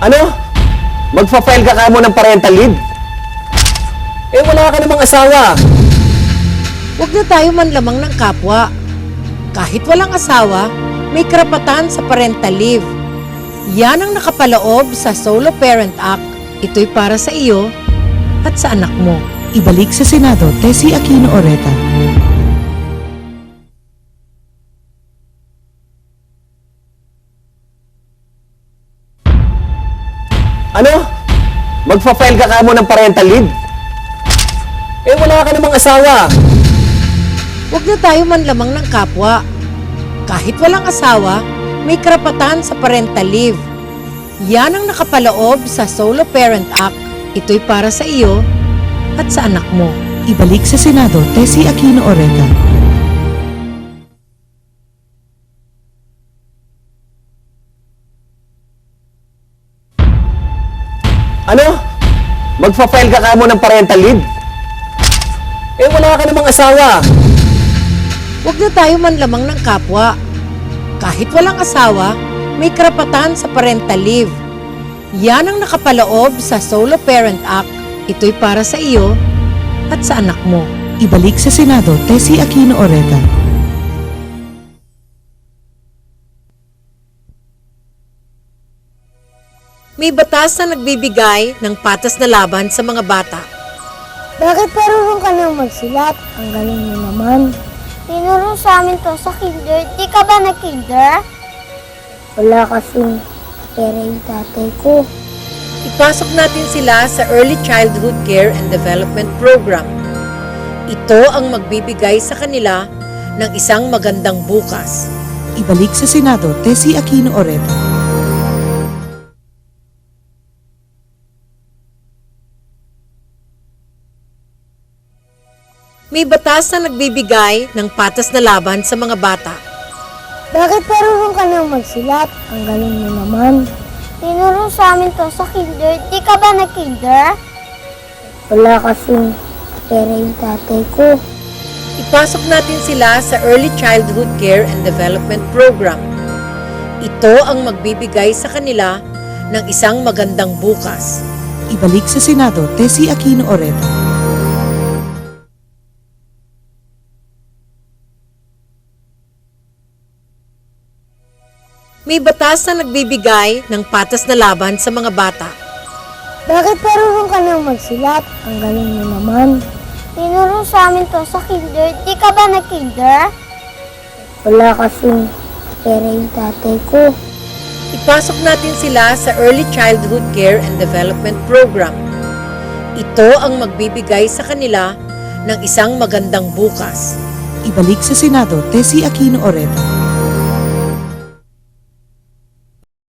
Ano? Magfa-file ka mo ng parental leave? Eh, wala ka namang asawa. Huwag na tayo manlamang ng kapwa. Kahit walang asawa, may karapatan sa parental leave. Yan ang nakapaloob sa Solo Parent Act. Ito'y para sa iyo at sa anak mo. Ibalik sa Senado, Tessie Aquino Oreta. Ano? Magfa-file ka mo ng parental leave? Eh, wala ka namang asawa. Huwag na tayo manlamang ng kapwa. Kahit walang asawa, may karapatan sa parental leave. Yan ang nakapaloob sa Solo Parent Act. Ito'y para sa iyo at sa anak mo. Ibalik sa Senado, Tessie Aquino Oreta. Ano? Magfa-file ka mo ng parental leave? Eh, wala ka namang asawa. Huwag na tayo manlamang ng kapwa. Kahit walang asawa, may karapatan sa parental leave. Yan ang nakapaloob sa Solo Parent Act. Ito'y para sa iyo at sa anak mo. Ibalik sa Senado, Tessie Aquino Oreta. May batas na nagbibigay ng patas na laban sa mga bata. Bakit parurong ka nang magsulat? Ang galing mo naman. Tinuro sa amin to sa kinder. Di ka ba nag-kinder? Wala kasing pera yung tatay ko. Ipasok natin sila sa Early Childhood Care and Development Program. Ito ang magbibigay sa kanila ng isang magandang bukas. Ibalik sa Senado, Tessie Aquino Oreta. May batas na nagbibigay ng patas na laban sa mga bata. Bakit parurong ka nang magsulat? Ang galing mo naman. Tinuro sa amin to sa kinder. Di ka ba nag-kinder? Wala kasing pera yung tatay ko. Ipasok natin sila sa Early Childhood Care and Development Program. Ito ang magbibigay sa kanila ng isang magandang bukas. Ibalik sa Senado, Tessie Aquino Oreta. May batas na nagbibigay ng patas na laban sa mga bata. Bakit parurong ka nang magsulat? Ang galing mo naman. Tinuro sa amin to sa kinder. Di ka ba nag-kinder? Wala kasing pera yung tatay ko. Ipasok natin sila sa Early Childhood Care and Development Program. Ito ang magbibigay sa kanila ng isang magandang bukas. Ibalik sa Senado, Tessie Aquino Oreta.